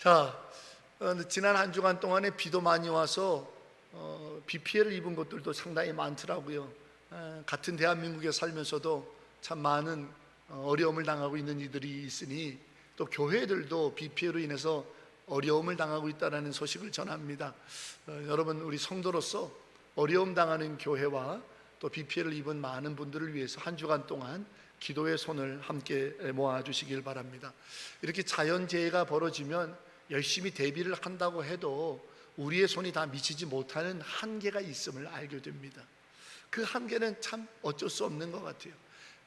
자, 지난 한 주간 동안에 비도 많이 와서 비 피해를 입은 곳들도 상당히 많더라고요. 같은 대한민국에 살면서도 참 많은 어려움을 당하고 있는 이들이 있으니 또 교회들도 비 피해로 인해서 어려움을 당하고 있다는 소식을 전합니다. 여러분, 우리 성도로서 어려움 당하는 교회와 또 비 피해를 입은 많은 분들을 위해서 한 주간 동안 기도의 손을 함께 모아주시길 바랍니다. 이렇게 자연재해가 벌어지면 열심히 대비를 한다고 해도 우리의 손이 다 미치지 못하는 한계가 있음을 알게 됩니다. 그 한계는 참 어쩔 수 없는 것 같아요.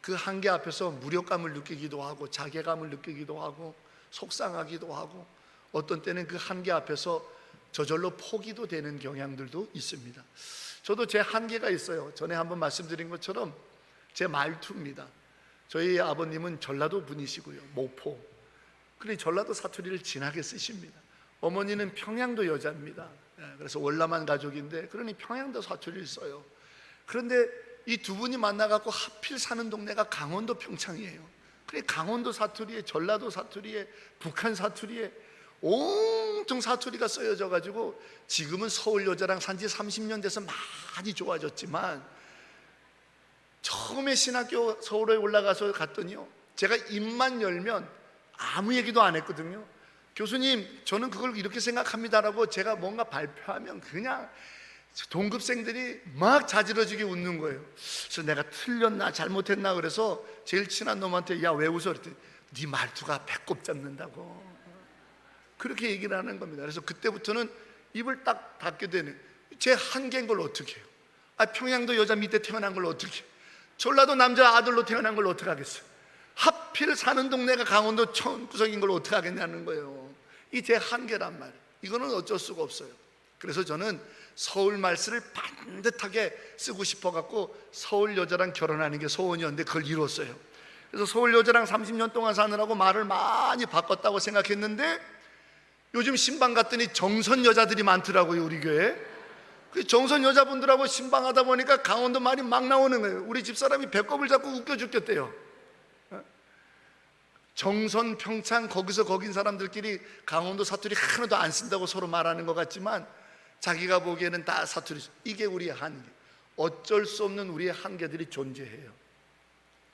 그 한계 앞에서 무력감을 느끼기도 하고 자괴감을 느끼기도 하고 속상하기도 하고 어떤 때는 그 한계 앞에서 저절로 포기도 되는 경향들도 있습니다. 저도 제 한계가 있어요. 전에 한번 말씀드린 것처럼 제 말투입니다. 저희 아버님은 전라도 분이시고요, 목포. 그래 전라도 사투리를 진하게 쓰십니다. 어머니는 평양도 여자입니다. 그래서 월남한 가족인데 그러니 평양도 사투리를 써요. 그런데 이 두 분이 만나갖고 하필 사는 동네가 강원도 평창이에요. 그래 강원도 사투리에 전라도 사투리에 북한 사투리에 온통 사투리가 쓰여져 가지고 지금은 서울 여자랑 산지 30년 돼서 많이 좋아졌지만 처음에 신학교 서울에 올라가서 갔더니요, 제가 입만 열면 아무 얘기도 안 했거든요. 교수님, 저는 그걸 이렇게 생각합니다라고 제가 뭔가 발표하면 그냥 동급생들이 막 자지러지게 웃는 거예요. 그래서 내가 틀렸나 잘못했나 그래서 제일 친한 놈한테 야 왜 웃어? 그랬더니 네 말투가 배꼽 잡는다고 그렇게 얘기를 하는 겁니다. 그래서 그때부터는 입을 딱 닫게 되는, 제 한계인 걸 어떻게 해요? 평양도 여자 밑에 태어난 걸 어떻게 해요? 전라도 남자 아들로 태어난 걸 어떻게 하겠어요? 하필 사는 동네가 강원도 천구석인 걸 어떻게 하겠냐는 거예요. 이 제 한계란 말이에요. 이거는 어쩔 수가 없어요. 그래서 저는 서울 말씀을 반듯하게 쓰고 싶어 갖고 서울 여자랑 결혼하는 게 소원이었는데 그걸 이뤘어요. 그래서 서울 여자랑 30년 동안 사느라고 말을 많이 바꿨다고 생각했는데 요즘 신방 갔더니 정선 여자들이 많더라고요, 우리 교회에. 그 정선 여자분들하고 신방하다 보니까 강원도 말이 막 나오는 거예요. 우리 집사람이 배꼽을 잡고 웃겨 죽겠대요. 정선, 평창, 거기서 거긴 사람들끼리 강원도 사투리 하나도 안 쓴다고 서로 말하는 것 같지만 자기가 보기에는 다 사투리. 이게 우리의 한계. 어쩔 수 없는 우리의 한계들이 존재해요.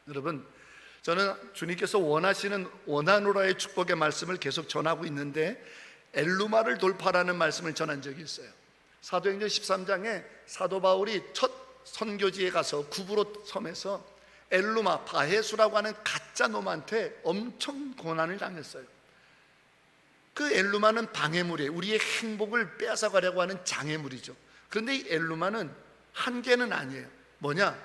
여러분, 저는 주님께서 원하시는 원하노라의 축복의 말씀을 계속 전하고 있는데 엘루마를 돌파라는 말씀을 전한 적이 있어요. 사도행전 13장에 사도 바울이 첫 선교지에 가서 구브로 섬에서 엘루마, 바헤수라고 하는 가짜 놈한테 엄청 고난을 당했어요. 그 엘루마는 방해물이에요. 우리의 행복을 빼앗아가려고 하는 장애물이죠. 그런데 이 엘루마는 한계는 아니에요. 뭐냐?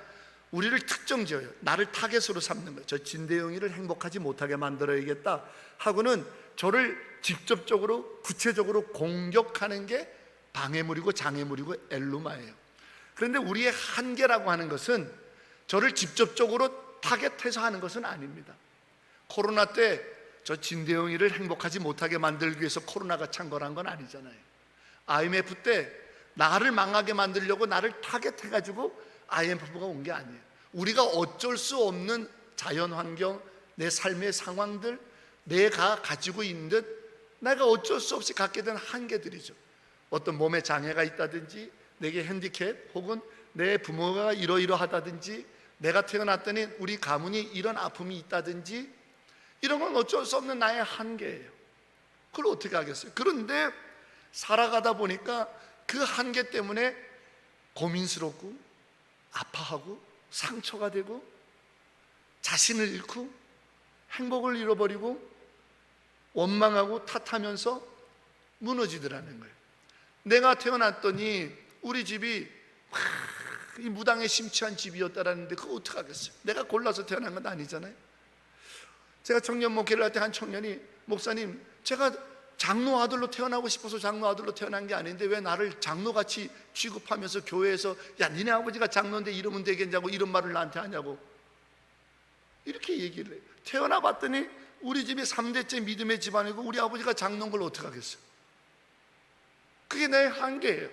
우리를 특정지어요. 나를 타겟으로 삼는 거예요. 저 진대영이를 행복하지 못하게 만들어야겠다 하고는 저를 직접적으로 구체적으로 공격하는 게 방해물이고 장애물이고 엘루마예요. 그런데 우리의 한계라고 하는 것은 저를 직접적으로 타겟해서 하는 것은 아닙니다. 코로나 때 저 진대영이를 행복하지 못하게 만들기 위해서 코로나가 창궐한 건 아니잖아요. IMF 때 나를 망하게 만들려고 나를 타겟해가지고 IMF가 온 게 아니에요. 우리가 어쩔 수 없는 자연환경, 내 삶의 상황들, 내가 가지고 있는 듯 내가 어쩔 수 없이 갖게 된 한계들이죠. 어떤 몸에 장애가 있다든지 내게 핸디캡 혹은 내 부모가 이러이러하다든지 내가 태어났더니 우리 가문이 이런 아픔이 있다든지 이런 건 어쩔 수 없는 나의 한계예요. 그걸 어떻게 하겠어요? 그런데 살아가다 보니까 그 한계 때문에 고민스럽고 아파하고 상처가 되고 자신을 잃고 행복을 잃어버리고 원망하고 탓하면서 무너지더라는 거예요. 내가 태어났더니 우리 집이 이 무당에 심취한 집이었다라는데 그거 어떡하겠어요? 내가 골라서 태어난 건 아니잖아요. 제가 청년 목회를 할 때 한 청년이 목사님, 제가 장로 아들로 태어나고 싶어서 장로 아들로 태어난 게 아닌데 왜 나를 장로같이 취급하면서 교회에서 야 니네 아버지가 장로인데 이러면 되겠냐고 이런 말을 나한테 하냐고 이렇게 얘기를 해요. 태어나 봤더니 우리 집이 3대째 믿음의 집안이고 우리 아버지가 장로인 걸 어떻게 하겠어요? 그게 내 한계예요.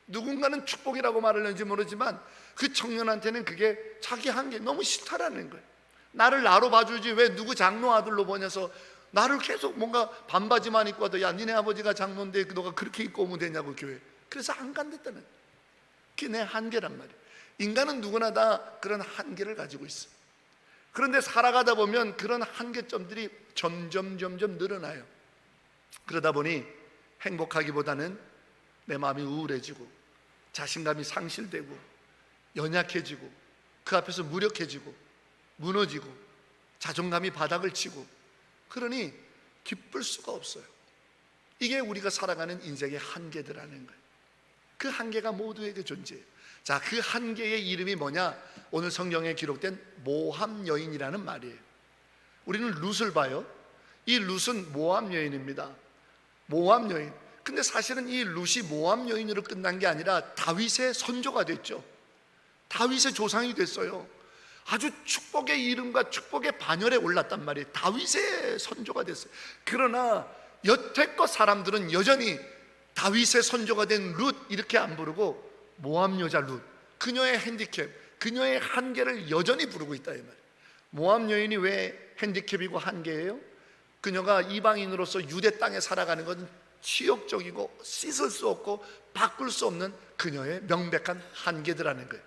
누군가는 축복이라고 말을 하는지 모르지만 그 청년한테는 그게 자기 한계, 너무 싫다라는 거예요. 나를 나로 봐주지 왜 누구 장로 아들로 보내서 나를 계속 뭔가 반바지만 입고 와도 야 니네 아버지가 장로인데 너가 그렇게 입고 오면 되냐고 교회. 그래서 안 간댔다는. 그게 내 한계란 말이에요. 인간은 누구나 다 그런 한계를 가지고 있어. 그런데 살아가다 보면 그런 한계점들이 점점 늘어나요. 그러다 보니 행복하기보다는 내 마음이 우울해지고 자신감이 상실되고 연약해지고 그 앞에서 무력해지고 무너지고 자존감이 바닥을 치고 그러니 기쁠 수가 없어요. 이게 우리가 살아가는 인생의 한계들라는 거예요. 그 한계가 모두에게 존재해요. 자, 그 한계의 이름이 뭐냐? 오늘 성경에 기록된 모함 여인이라는 말이에요. 우리는 룻을 봐요. 이 룻은 모함 여인입니다. 모함 여인. 근데 사실은 이 룻이 모함 여인으로 끝난 게 아니라 다윗의 선조가 됐죠. 다윗의 조상이 됐어요. 아주 축복의 이름과 축복의 반열에 올랐단 말이에요. 다윗의 선조가 됐어요. 그러나 여태껏 사람들은 여전히 다윗의 선조가 된 룻 이렇게 안 부르고 모함 여자 룻, 그녀의 핸디캡, 그녀의 한계를 여전히 부르고 있다 이 말이에요. 모함 여인이 왜 핸디캡이고 한계예요? 그녀가 이방인으로서 유대 땅에 살아가는 것은 치욕적이고 씻을 수 없고 바꿀 수 없는 그녀의 명백한 한계들라는 거예요.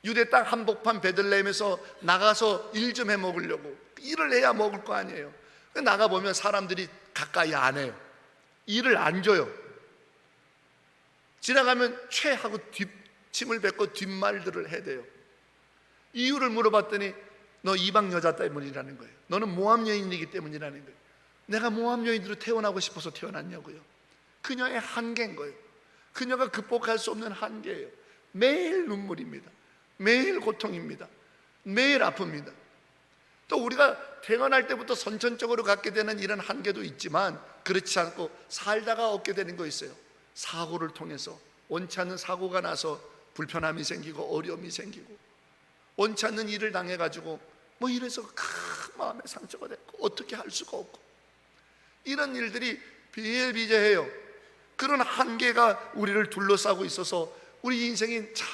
유대 땅 한복판 베들레헴에서 나가서 일 좀 해 먹으려고, 일을 해야 먹을 거 아니에요. 나가보면 사람들이 가까이 안 해요. 일을 안 줘요. 지나가면 최하고 뒷침을 뱉고 뒷말들을 해대요. 이유를 물어봤더니 너 이방 여자 때문이라는 거예요. 너는 모함 여인이기 때문이라는 거예요. 내가 모함 여인으로 태어나고 싶어서 태어났냐고요. 그녀의 한계인 거예요. 그녀가 극복할 수 없는 한계예요. 매일 눈물입니다. 매일 고통입니다. 매일 아픕니다. 또 우리가 태어날 때부터 선천적으로 갖게 되는 이런 한계도 있지만 그렇지 않고 살다가 얻게 되는 거 있어요. 사고를 통해서 원치 않는 사고가 나서 불편함이 생기고 어려움이 생기고 원치 않는 일을 당해가지고 뭐 이래서 큰 마음의 상처가 됐고 어떻게 할 수가 없고 이런 일들이 비일비재해요. 그런 한계가 우리를 둘러싸고 있어서 우리 인생이 참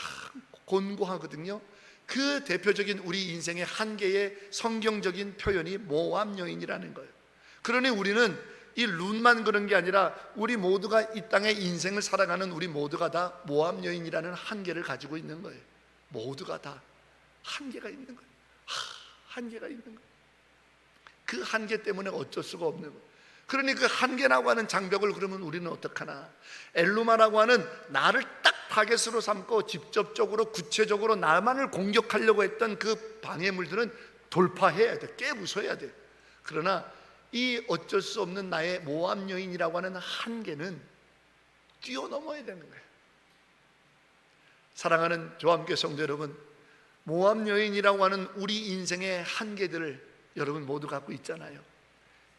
곤고하거든요. 그 대표적인 우리 인생의 한계의 성경적인 표현이 모함 여인이라는 거예요. 그러니 우리는 이 룻만 그런 게 아니라 우리 모두가 이 땅의 인생을 살아가는 우리 모두가 다 모함 여인이라는 한계를 가지고 있는 거예요. 모두가 다 한계가 있는 거예요. 한계가 있는 거예요. 그 한계 때문에 어쩔 수가 없는 거예요. 그러니 그 한계라고 하는 장벽을 그러면 우리는 어떡하나? 엘루마라고 하는 나를 딱 타겟으로 삼고 직접적으로 구체적으로 나만을 공격하려고 했던 그 방해물들은 돌파해야 돼. 깨부숴야 돼. 그러나 이 어쩔 수 없는 나의 모함 여인이라고 하는 한계는 뛰어넘어야 되는 거예요. 사랑하는 저와 함께 성도 여러분, 모함 여인이라고 하는 우리 인생의 한계들을 여러분 모두 갖고 있잖아요.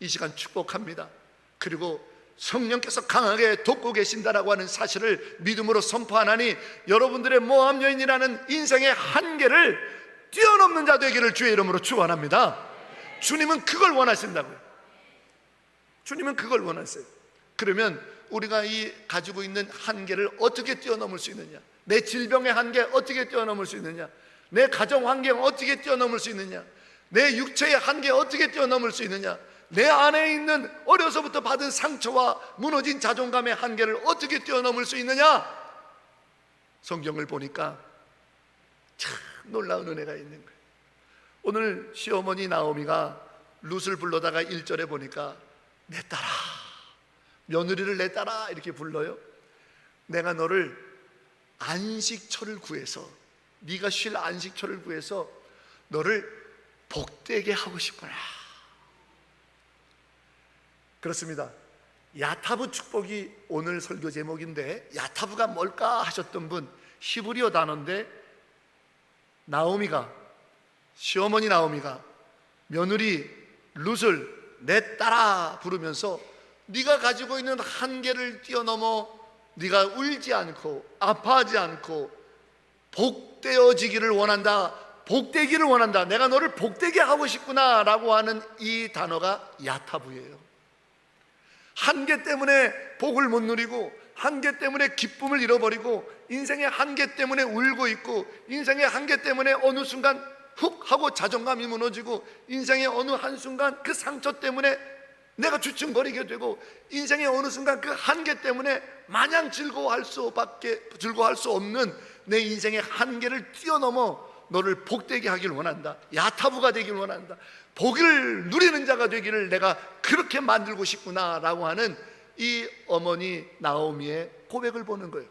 이 시간 축복합니다. 그리고 성령께서 강하게 돕고 계신다라고 하는 사실을 믿음으로 선포하나니 여러분들의 모함 여인이라는 인생의 한계를 뛰어넘는 자 되기를 주의 이름으로 축원합니다. 주님은 그걸 원하신다고요. 주님은 그걸 원하세요. 그러면 우리가 이 가지고 있는 한계를 어떻게 뛰어넘을 수 있느냐? 내 질병의 한계 어떻게 뛰어넘을 수 있느냐? 내 가정 환경 어떻게 뛰어넘을 수 있느냐? 내 육체의 한계 어떻게 뛰어넘을 수 있느냐? 내 안에 있는 어려서부터 받은 상처와 무너진 자존감의 한계를 어떻게 뛰어넘을 수 있느냐? 성경을 보니까 참 놀라운 은혜가 있는 거예요. 오늘 시어머니 나오미가 룻을 불러다가 1절에 보니까 내 딸아, 며느리를 내 딸아 이렇게 불러요. 내가 너를 안식처를 구해서, 네가 쉴 안식처를 구해서 너를 복되게 하고 싶구나. 그렇습니다. 야타브 축복이 오늘 설교 제목인데 야타브가 뭘까 하셨던 분, 히브리어 단어인데 나오미가, 시어머니 나오미가 며느리 룻을 내 딸아 부르면서 네가 가지고 있는 한계를 뛰어넘어 네가 울지 않고 아파하지 않고 복되어지기를 원한다, 복되기를 원한다, 내가 너를 복되게 하고 싶구나 라고 하는 이 단어가 야타브예요. 한계 때문에 복을 못 누리고 한계 때문에 기쁨을 잃어버리고 인생의 한계 때문에 울고 있고 인생의 한계 때문에 어느 순간 훅 하고 자존감이 무너지고, 인생의 어느 한순간 그 상처 때문에 내가 주춤거리게 되고, 인생의 어느 순간 그 한계 때문에 마냥 즐거워할 수 없는 내 인생의 한계를 뛰어넘어 너를 복되게 하길 원한다, 야타부가 되길 원한다, 복을 누리는 자가 되기를 내가 그렇게 만들고 싶구나 라고 하는 이 어머니 나오미의 고백을 보는 거예요.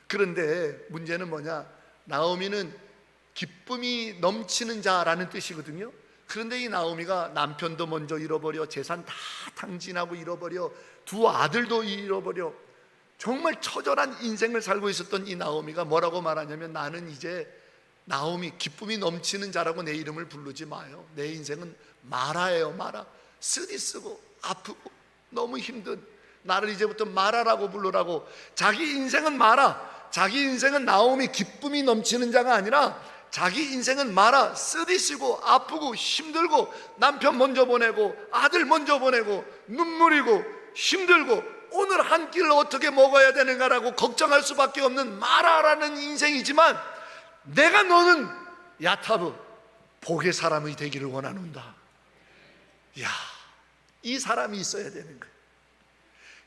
그런데 문제는 뭐냐, 나오미는 기쁨이 넘치는 자라는 뜻이거든요. 그런데 이 나오미가 남편도 먼저 잃어버려, 재산 다 탕진하고 잃어버려, 두 아들도 잃어버려, 정말 처절한 인생을 살고 있었던 이 나오미가 뭐라고 말하냐면, 나는 이제 나오미, 기쁨이 넘치는 자라고 내 이름을 부르지 마요. 내 인생은 마라예요. 마라. 쓰디쓰고 아프고 너무 힘든, 나를 이제부터 마라라고 부르라고. 자기 인생은 마라, 자기 인생은 나오미, 기쁨이 넘치는 자가 아니라 자기 인생은 마라, 쓰디쓰고 아프고 힘들고, 남편 먼저 보내고 아들 먼저 보내고 눈물이고 힘들고 오늘 한 끼를 어떻게 먹어야 되는가라고 걱정할 수밖에 없는 마라라는 인생이지만, 내가 너는 야타브, 복의 사람이 되기를 원하는다. 이야, 이 사람이 있어야 되는 거예요.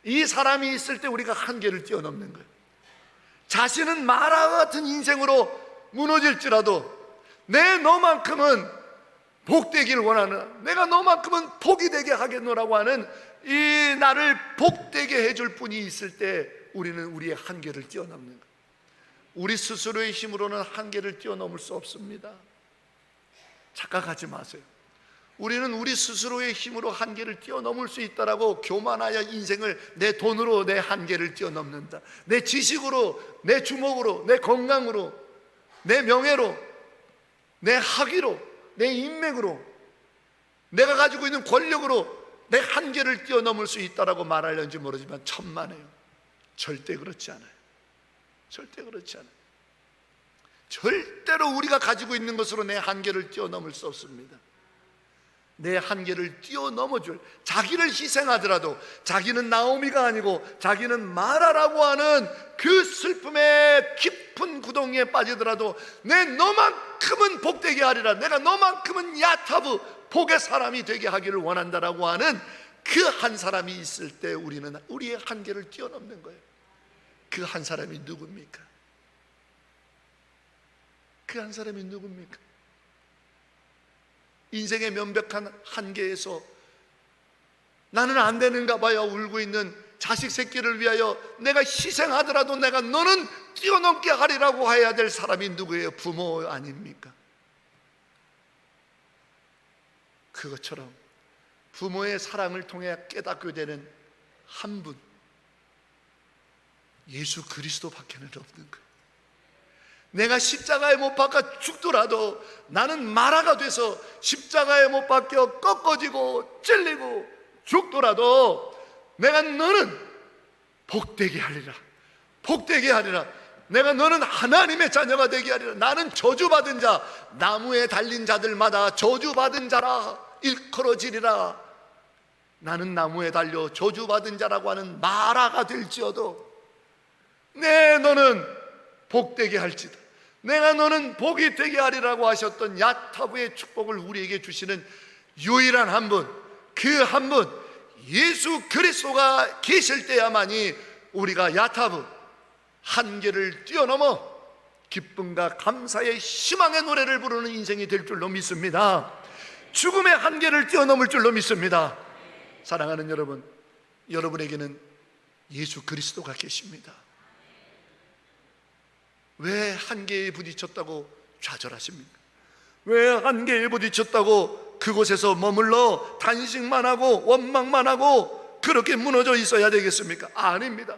이 사람이 있을 때 우리가 한계를 뛰어넘는 거예요. 자신은 마라 같은 인생으로 무너질지라도 내 너만큼은 복되기를 원하는, 내가 너만큼은 복이 되게 하겠노라고 하는 이 나를 복되게 해줄 분이 있을 때 우리는 우리의 한계를 뛰어넘는 거예요. 우리 스스로의 힘으로는 한계를 뛰어넘을 수 없습니다. 착각하지 마세요. 우리는 우리 스스로의 힘으로 한계를 뛰어넘을 수 있다라고 교만하여 인생을 내 돈으로 내 한계를 뛰어넘는다, 내 지식으로, 내 주목으로, 내 건강으로, 내 명예로, 내 학위로, 내 인맥으로, 내가 가지고 있는 권력으로 내 한계를 뛰어넘을 수 있다라고 말하려는지 모르지만 천만에요. 절대 그렇지 않아요. 절대 그렇지 않아요. 절대로 우리가 가지고 있는 것으로 내 한계를 뛰어넘을 수 없습니다. 내 한계를 뛰어넘어줄, 자기를 희생하더라도 자기는 나오미가 아니고 자기는 마라라고 하는 그 슬픔의 깊은 구덩이에 빠지더라도 내 너만큼은 복되게 하리라, 내가 너만큼은 야타브, 복의 사람이 되게 하기를 원한다라고 하는 그 한 사람이 있을 때 우리는 우리의 한계를 뛰어넘는 거예요. 그 한 사람이 누굽니까? 그 한 사람이 누굽니까? 인생의 명백한 한계에서 나는 안 되는가 봐요 울고 있는 자식 새끼를 위하여 내가 희생하더라도 내가 너는 뛰어넘게 하리라고 해야 될 사람이 누구예요? 부모 아닙니까? 그것처럼 부모의 사랑을 통해 깨닫게 되는 한 분, 예수 그리스도밖에는 없는 거예요. 내가 십자가에 못 박혀 죽더라도 나는 마라가 돼서 십자가에 못 박혀 꺾어지고 찔리고 죽더라도 내가 너는 복되게 하리라, 복되게 하리라, 내가 너는 하나님의 자녀가 되게 하리라. 나는 저주받은 자, 나무에 달린 자들마다 저주받은 자라 일컬어지리라. 나는 나무에 달려 저주받은 자라고 하는 마라가 될지어도 네, 너는 복되게 할지다, 내가 너는 복이 되게 하리라고 하셨던 야타부의 축복을 우리에게 주시는 유일한 한 분, 그 한 분 예수 그리스도가 계실 때야만이 우리가 야타부, 한계를 뛰어넘어 기쁨과 감사의 희망의 노래를 부르는 인생이 될 줄로 믿습니다. 죽음의 한계를 뛰어넘을 줄로 믿습니다. 사랑하는 여러분, 여러분에게는 예수 그리스도가 계십니다. 왜 한계에 부딪혔다고 좌절하십니까? 왜 한계에 부딪혔다고 그곳에서 머물러 단식만 하고 원망만 하고 그렇게 무너져 있어야 되겠습니까? 아닙니다.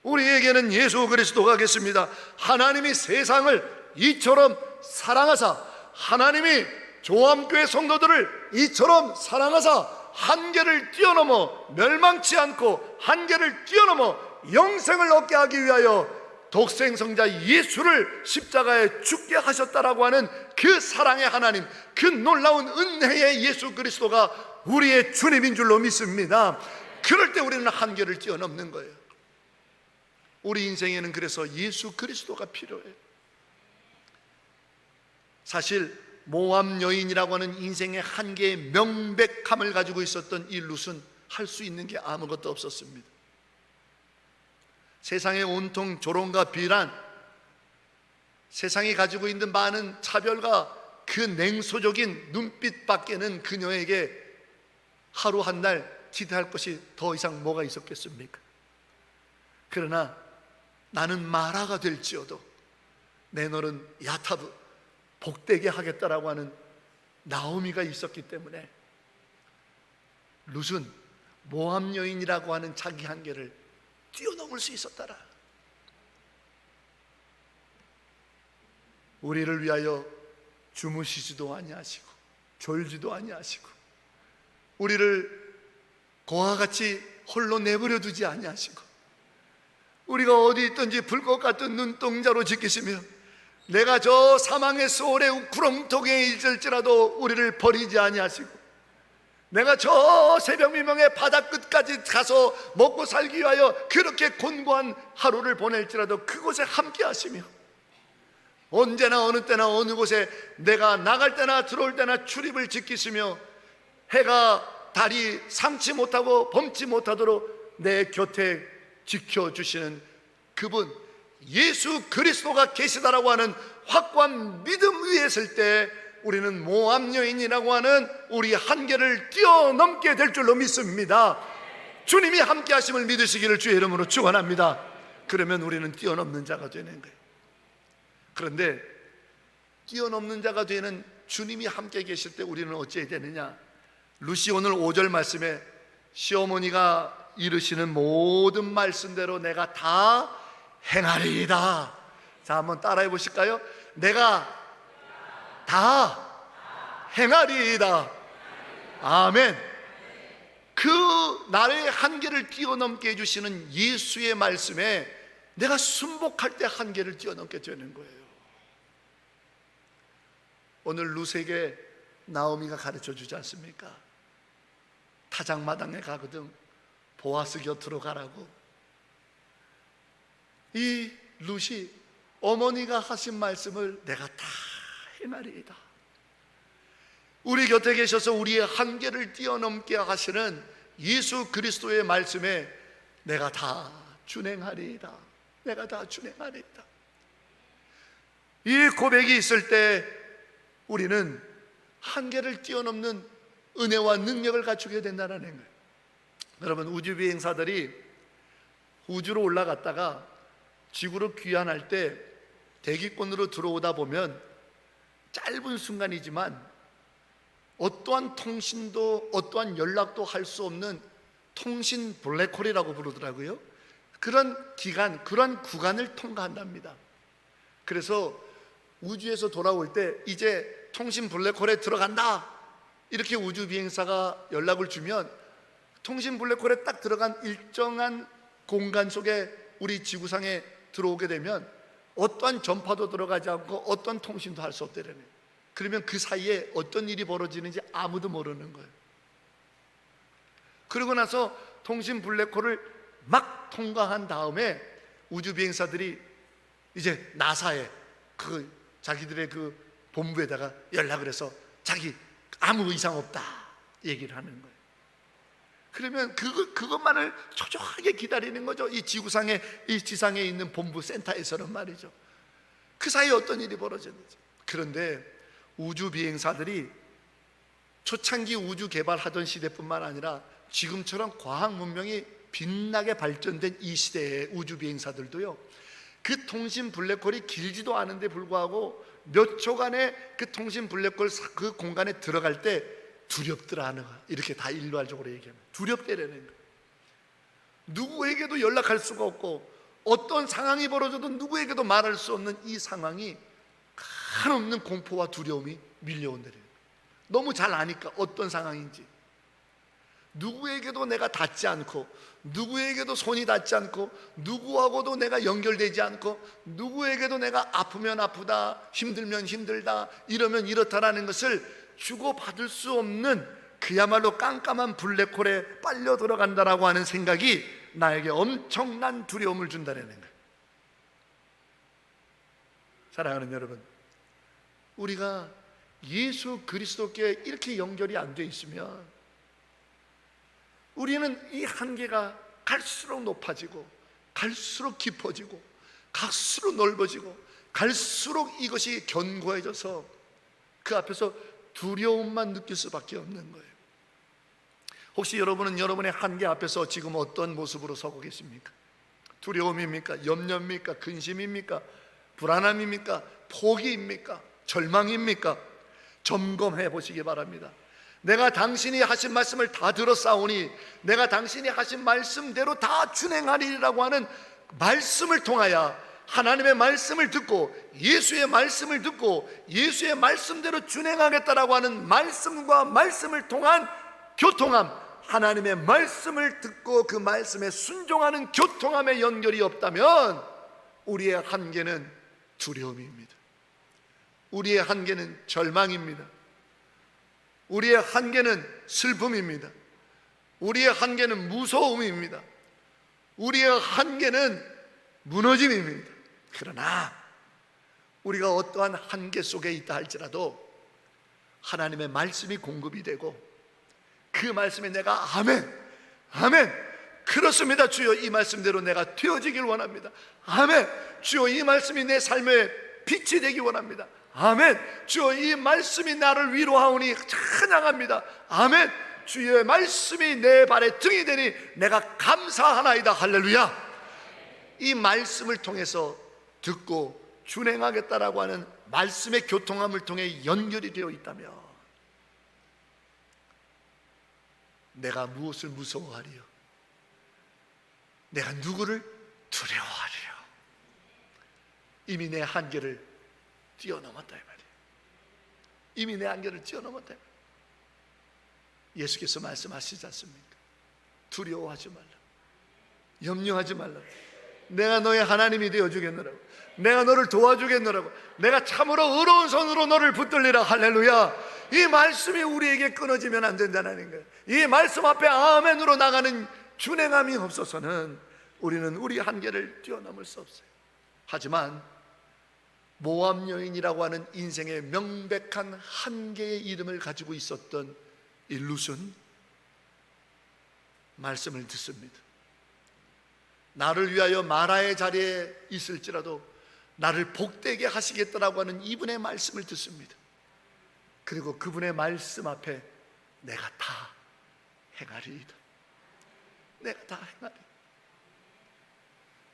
우리에게는 예수 그리스도가 계십니다. 하나님이 세상을 이처럼 사랑하사, 하나님이 조암교회 성도들을 이처럼 사랑하사 한계를 뛰어넘어 멸망치 않고 한계를 뛰어넘어 영생을 얻게 하기 위하여 독생성자 예수를 십자가에 죽게 하셨다라고 하는 그 사랑의 하나님, 그 놀라운 은혜의 예수 그리스도가 우리의 주님인 줄로 믿습니다. 그럴 때 우리는 한계를 뛰어넘는 거예요. 우리 인생에는 그래서 예수 그리스도가 필요해요. 사실 모압 여인이라고 하는 인생의 한계의 명백함을 가지고 있었던 이 룻은 할 수 있는 게 아무것도 없었습니다. 세상의 온통 조롱과 비난, 세상이 가지고 있는 많은 차별과 그 냉소적인 눈빛밖에는 그녀에게 하루 한 날 기대할 것이 더 이상 뭐가 있었겠습니까? 그러나 나는 마라가 될지어도 내 너는 야타브 복되게 하겠다라고 하는 나오미가 있었기 때문에 룻은 모압 여인이라고 하는 자기 한계를 뛰어넘을 수 있었더라. 우리를 위하여 주무시지도 아니하시고 졸지도 아니하시고 우리를 고와 같이 홀로 내버려 두지 아니하시고 우리가 어디 있든지 불꽃 같은 눈동자로 지키시며 내가 저 사망의 소울의 구렁텅이에 있을지라도 우리를 버리지 아니하시고 내가 저 새벽미명의 바다 끝까지 가서 먹고 살기 위하여 그렇게 곤고한 하루를 보낼지라도 그곳에 함께 하시며 언제나 어느 때나 어느 곳에 내가 나갈 때나 들어올 때나 출입을 지키시며 해가 달이 상치 못하고 범치 못하도록 내 곁에 지켜주시는 그분 예수 그리스도가 계시다라고 하는 확고한 믿음 위에 설 때 우리는 모압 여인이라고 하는 우리 한계를 뛰어넘게 될 줄로 믿습니다. 주님이 함께 하심을 믿으시기를 주의 이름으로 축원합니다. 그러면 우리는 뛰어넘는 자가 되는 거예요. 그런데 뛰어넘는 자가 되는 주님이 함께 계실 때 우리는 어찌해야 되느냐? 룻이 오늘 5절 말씀에 시어머니가 이르시는 모든 말씀대로 내가 다 행하리이다. 자, 한번 따라해 보실까요? 내가 다 행하리이다. 아멘. 그 나의 한계를 뛰어넘게 해주시는 예수의 말씀에 내가 순복할 때 한계를 뛰어넘게 되는 거예요. 오늘 룻에게 나오미가 가르쳐 주지 않습니까? 타작마당에 가거든 보아스 곁으로 가라고. 이 룻이 어머니가 하신 말씀을 내가 다 행하리이다. 우리 곁에 계셔서 우리의 한계를 뛰어넘게 하시는 예수 그리스도의 말씀에 내가 다 준행하리이다. 내가 다 준행하리이다. 이 고백이 있을 때 우리는 한계를 뛰어넘는 은혜와 능력을 갖추게 된다는 거예요. 여러분, 우주 비행사들이 우주로 올라갔다가 지구로 귀환할 때 대기권으로 들어오다 보면 짧은 순간이지만 어떠한 통신도 어떠한 연락도 할 수 없는 통신 블랙홀이라고 부르더라고요. 그런 기간, 그런 구간을 통과한답니다. 그래서 우주에서 돌아올 때 이제 통신 블랙홀에 들어간다 이렇게 우주 비행사가 연락을 주면 통신 블랙홀에 딱 들어간 일정한 공간 속에 우리 지구상에 들어오게 되면 어떠한 전파도 들어가지 않고 어떠한 통신도 할 수 없다는 거예요. 그러면 그 사이에 어떤 일이 벌어지는지 아무도 모르는 거예요. 그러고 나서 통신 블랙홀을 막 통과한 다음에 우주 비행사들이 이제 나사에 자기들의 그 본부에다가 연락을 해서 자기 아무 이상 없다 얘기를 하는 거예요. 그러면 그것만을 초조하게 기다리는 거죠. 이 지구상에, 이 지상에 있는 본부 센터에서는 말이죠. 그 사이에 어떤 일이 벌어졌는지. 그런데 우주 비행사들이 초창기 우주 개발하던 시대뿐만 아니라 지금처럼 과학 문명이 빛나게 발전된 이 시대의 우주 비행사들도요, 그 통신 블랙홀이 길지도 않은데 불구하고 몇 초간의 그 통신 블랙홀 그 공간에 들어갈 때 두렵더라, 이렇게 다 일괄적으로 얘기하면 두렵대라는 거예요. 누구에게도 연락할 수가 없고 어떤 상황이 벌어져도 누구에게도 말할 수 없는 이 상황이 한없는 공포와 두려움이 밀려온다는 거예요. 너무 잘 아니까 어떤 상황인지. 누구에게도 내가 닿지 않고 누구에게도 손이 닿지 않고 누구하고도 내가 연결되지 않고 누구에게도 내가 아프면 아프다, 힘들면 힘들다, 이러면 이렇다라는 것을 주고받을 수 없는 그야말로 깜깜한 블랙홀에 빨려 들어간다라고 하는 생각이 나에게 엄청난 두려움을 준다는 거예요. 사랑하는 여러분, 우리가 예수 그리스도께 이렇게 연결이 안 돼 있으면 우리는 이 한계가 갈수록 높아지고 갈수록 깊어지고 갈수록 넓어지고 갈수록 이것이 견고해져서 그 앞에서 두려움만 느낄 수밖에 없는 거예요. 혹시 여러분은 여러분의 한계 앞에서 지금 어떤 모습으로 서고 계십니까? 두려움입니까? 염려입니까? 근심입니까? 불안함입니까? 포기입니까? 절망입니까? 점검해 보시기 바랍니다. 내가 당신이 하신 말씀을 다 들었사오니 내가 당신이 하신 말씀대로 다 준행하리라고 하는 말씀을 통하여 하나님의 말씀을 듣고 예수의 말씀을 듣고 예수의 말씀대로 준행하겠다라고 하는 말씀과 말씀을 통한 교통함, 하나님의 말씀을 듣고 그 말씀에 순종하는 교통함의 연결이 없다면 우리의 한계는 두려움입니다. 우리의 한계는 절망입니다. 우리의 한계는 슬픔입니다. 우리의 한계는 무서움입니다. 우리의 한계는 무너짐입니다. 그러나 우리가 어떠한 한계 속에 있다 할지라도 하나님의 말씀이 공급이 되고 그 말씀에 내가 아멘, 아멘, 그렇습니다 주여, 이 말씀대로 내가 되어지길 원합니다. 아멘, 주여 이 말씀이 내 삶의 빛이 되기 원합니다. 아멘, 주여 이 말씀이 나를 위로하오니 찬양합니다. 아멘, 주의 말씀이 내 발에 등이 되니 내가 감사하나이다. 할렐루야. 이 말씀을 통해서 듣고 준행하겠다라고 하는 말씀의 교통함을 통해 연결이 되어 있다면 내가 무엇을 무서워하리요? 내가 누구를 두려워하리요? 이미 내 한계를 뛰어넘었다 이 말이에요. 이미 내 한계를 뛰어넘었다 이 말이에요. 예수께서 말씀하시지 않습니까? 두려워하지 말라, 염려하지 말라, 내가 너의 하나님이 되어주겠노라고, 내가 너를 도와주겠노라고, 내가 참으로 의로운 손으로 너를 붙들리라. 할렐루야. 이 말씀이 우리에게 끊어지면 안 된다는 거예요. 이 말씀 앞에 아멘으로 나가는 준행함이 없어서는 우리는 우리 한계를 뛰어넘을 수 없어요. 하지만 모압 여인이라고 하는 인생의 명백한 한계의 이름을 가지고 있었던 이 룻은 말씀을 듣습니다. 나를 위하여 마라의 자리에 있을지라도 나를 복되게 하시겠다라고 하는 이분의 말씀을 듣습니다. 그리고 그분의 말씀 앞에 내가 다 행하리이다, 내가 다 행하리이다.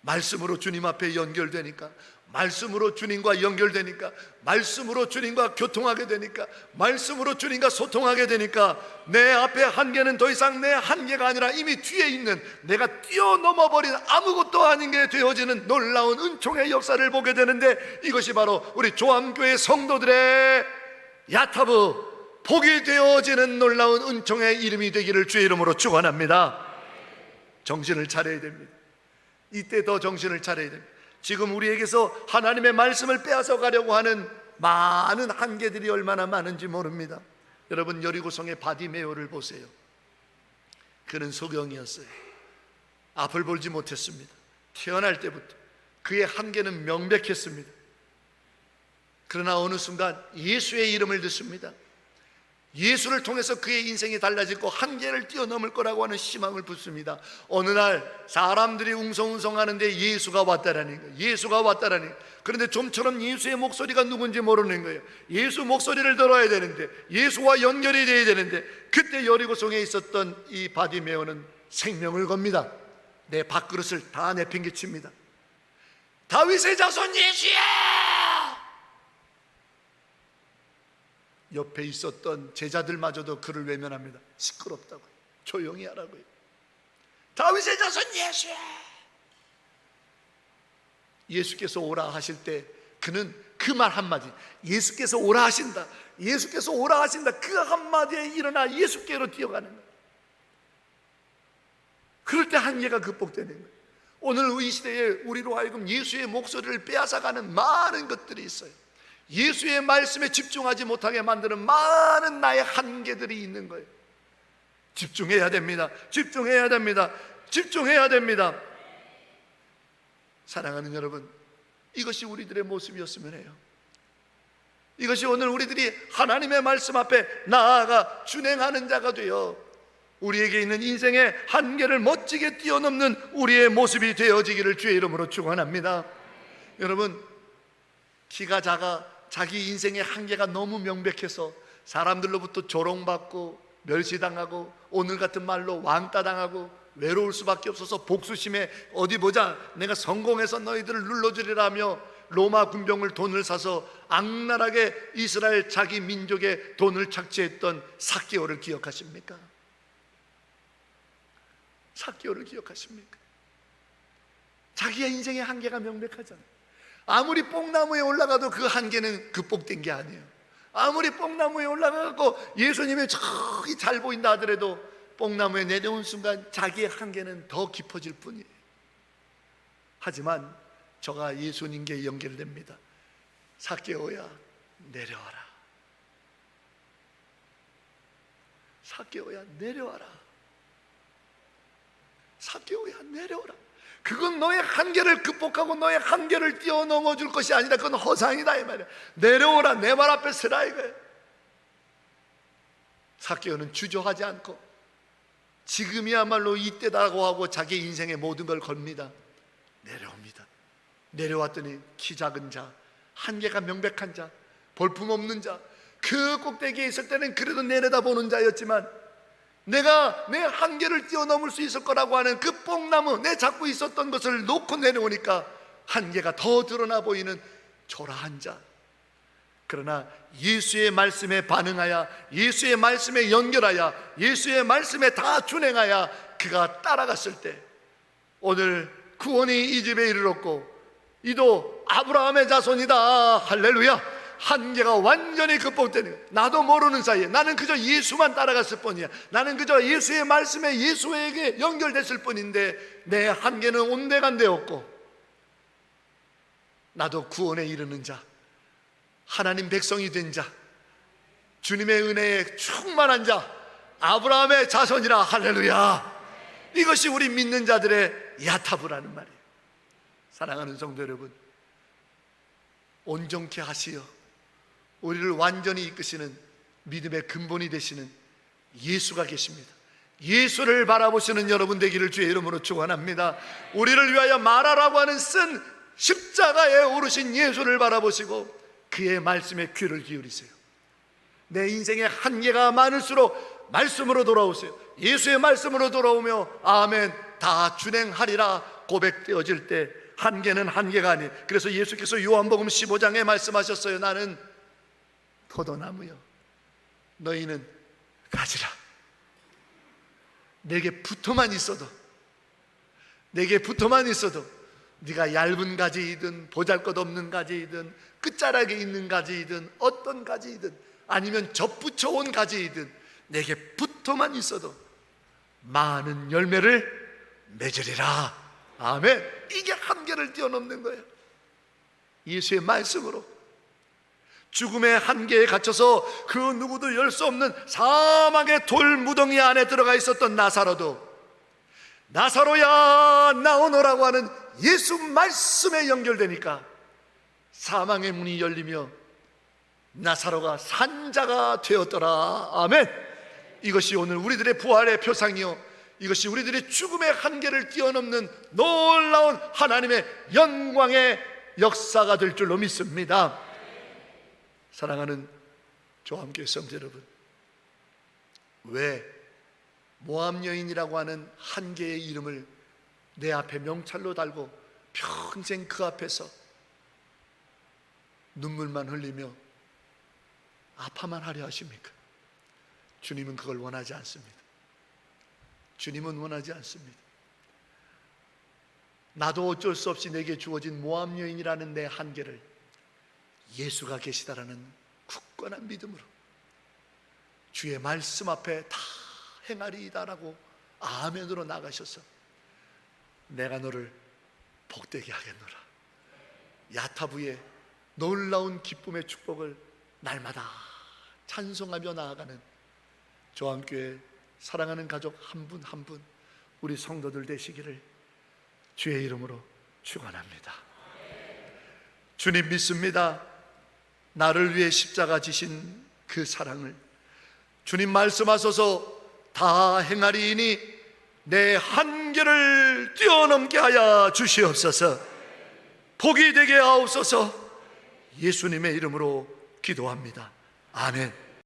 말씀으로 주님 앞에 연결되니까, 말씀으로 주님과 연결되니까, 말씀으로 주님과 교통하게 되니까, 말씀으로 주님과 소통하게 되니까 내 앞에 한계는 더 이상 내 한계가 아니라 이미 뒤에 있는 내가 뛰어넘어버린 아무것도 아닌 게 되어지는 놀라운 은총의 역사를 보게 되는데, 이것이 바로 우리 조암교회 성도들의 야타브 복이 되어지는 놀라운 은총의 이름이 되기를 주의 이름으로 축원합니다. 정신을 차려야 됩니다. 이때 더 정신을 차려야 됩니다. 지금 우리에게서 하나님의 말씀을 빼앗아 가려고 하는 많은 한계들이 얼마나 많은지 모릅니다. 여러분, 여리고성의 바디메오를 보세요. 그는 소경이었어요. 앞을 보지 못했습니다. 태어날 때부터 그의 한계는 명백했습니다. 그러나 어느 순간 예수의 이름을 듣습니다. 예수를 통해서 그의 인생이 달라지고 한계를 뛰어넘을 거라고 하는 희망을 붙습니다. 어느 날 사람들이 웅성웅성하는데 예수가 왔다라는 거예요. 예수가 왔다라는 거예요. 그런데 좀처럼 예수의 목소리가 누군지 모르는 거예요. 예수 목소리를 들어야 되는데, 예수와 연결이 되어야 되는데, 그때 여리고성에 있었던 이 바디메오는 생명을 겁니다. 내 밥그릇을 다 내팽개칩니다. 다윗의 자손 예수야! 옆에 있었던 제자들마저도 그를 외면합니다. 시끄럽다고요, 조용히 하라고요. 다윗의 자손 예수야! 예수께서 오라 하실 때 그는 그 말 한마디, 예수께서 오라 하신다, 예수께서 오라 하신다, 그 한마디에 일어나 예수께로 뛰어가는 거예요. 그럴 때 한계가 극복되는 거예요. 오늘 이 시대에 우리로 하여금 예수의 목소리를 빼앗아가는 많은 것들이 있어요. 예수의 말씀에 집중하지 못하게 만드는 많은 나의 한계들이 있는 거예요. 집중해야 됩니다. 집중해야 됩니다. 집중해야 됩니다. 사랑하는 여러분, 이것이 우리들의 모습이었으면 해요. 이것이 오늘 우리들이 하나님의 말씀 앞에 나아가 준행하는 자가 되어 우리에게 있는 인생의 한계를 멋지게 뛰어넘는 우리의 모습이 되어지기를 주의 이름으로 축원합니다. 여러분, 키가 작아 자기 인생의 한계가 너무 명백해서 사람들로부터 조롱받고 멸시당하고 오늘 같은 말로 왕따당하고 외로울 수밖에 없어서 복수심에 어디 보자 내가 성공해서 너희들을 눌러주리라며 로마 군병을 돈을 사서 악랄하게 이스라엘 자기 민족의 돈을 착취했던 삭개오를 기억하십니까? 삭개오를 기억하십니까? 자기의 인생의 한계가 명백하잖아요. 아무리 뽕나무에 올라가도 그 한계는 극복된 게 아니에요. 아무리 뽕나무에 올라가고 예수님이 저기 잘 보인다 하더라도 뽕나무에 내려온 순간 자기의 한계는 더 깊어질 뿐이에요. 하지만 저가 예수님께 연결됩니다. 삭개오야 내려와라. 삭개오야 내려와라. 삭개오야 내려와라. 그건 너의 한계를 극복하고 너의 한계를 뛰어넘어 줄 것이 아니라 그건 허상이다 이 말이야. 내려오라, 내 말 앞에 서라 이거야. 삭개오는 주저하지 않고 지금이야말로 이때다고 하고 자기 인생의 모든 걸 겁니다. 내려옵니다. 내려왔더니 키 작은 자, 한계가 명백한 자, 볼품없는 자, 그 꼭대기에 있을 때는 그래도 내려다보는 자였지만 내가 내 한계를 뛰어넘을 수 있을 거라고 하는 그 뽕나무, 내 잡고 있었던 것을 놓고 내려오니까 한계가 더 드러나 보이는 초라한 자. 그러나 예수의 말씀에 반응하여 예수의 말씀에 연결하여 예수의 말씀에 다 준행하여 그가 따라갔을 때 오늘 구원이 이 집에 이르렀고 이도 아브라함의 자손이다. 할렐루야. 한계가 완전히 극복되는 거예요. 나도 모르는 사이에 나는 그저 예수만 따라갔을 뿐이야. 나는 그저 예수의 말씀에 예수에게 연결됐을 뿐인데 내 한계는 온데간데 없고 나도 구원에 이르는 자, 하나님 백성이 된 자, 주님의 은혜에 충만한 자, 아브라함의 자손이라. 할렐루야. 이것이 우리 믿는 자들의 야타브라는 말이에요. 사랑하는 성도 여러분, 온전케 하시어 우리를 완전히 이끄시는 믿음의 근본이 되시는 예수가 계십니다. 예수를 바라보시는 여러분 되기를 주의 이름으로 축원합니다. 우리를 위하여 말하라고 하는 쓴 십자가에 오르신 예수를 바라보시고 그의 말씀에 귀를 기울이세요. 내 인생의 한계가 많을수록 말씀으로 돌아오세요. 예수의 말씀으로 돌아오며 아멘 다 준행하리라 고백되어질 때 한계는 한계가 아니에요. 그래서 예수께서 요한복음 15장에 말씀하셨어요. 나는 포도나무요, 너희는 가지라. 내게 붙어만 있어도, 내게 붙어만 있어도 네가 얇은 가지이든 보잘것없는 가지이든 끝자락에 있는 가지이든 어떤 가지이든 아니면 접붙여온 가지이든 내게 붙어만 있어도 많은 열매를 맺으리라. 아멘. 이게 한계를 뛰어넘는 거예요. 예수의 말씀으로 죽음의 한계에 갇혀서 그 누구도 열 수 없는 사막의 돌무덩이 안에 들어가 있었던 나사로도 나사로야 나오너라고 하는 예수 말씀에 연결되니까 사망의 문이 열리며 나사로가 산자가 되었더라. 아멘. 이것이 오늘 우리들의 부활의 표상이요, 이것이 우리들의 죽음의 한계를 뛰어넘는 놀라운 하나님의 영광의 역사가 될 줄로 믿습니다. 사랑하는 조함교회 성도 여러분, 왜 모함 여인이라고 하는 한계의 이름을 내 앞에 명찰로 달고 평생 그 앞에서 눈물만 흘리며 아파만 하려 하십니까? 주님은 그걸 원하지 않습니다. 주님은 원하지 않습니다. 나도 어쩔 수 없이 내게 주어진 모함 여인이라는 내 한계를 예수가 계시다라는 굳건한 믿음으로 주의 말씀 앞에 다 행하리이다라고 아멘으로 나가셔서 내가 너를 복되게 하겠노라. 야타부의 놀라운 기쁨의 축복을 날마다 찬송하며 나아가는 조함교회 사랑하는 가족 한 분 한 분 우리 성도들 되시기를 주의 이름으로 축원합니다. 주님 믿습니다. 나를 위해 십자가 지신 그 사랑을 주님 말씀하소서 다 행하리이니 내 한계를 뛰어넘게 하여 주시옵소서. 복이 되게 하옵소서. 예수님의 이름으로 기도합니다. 아멘.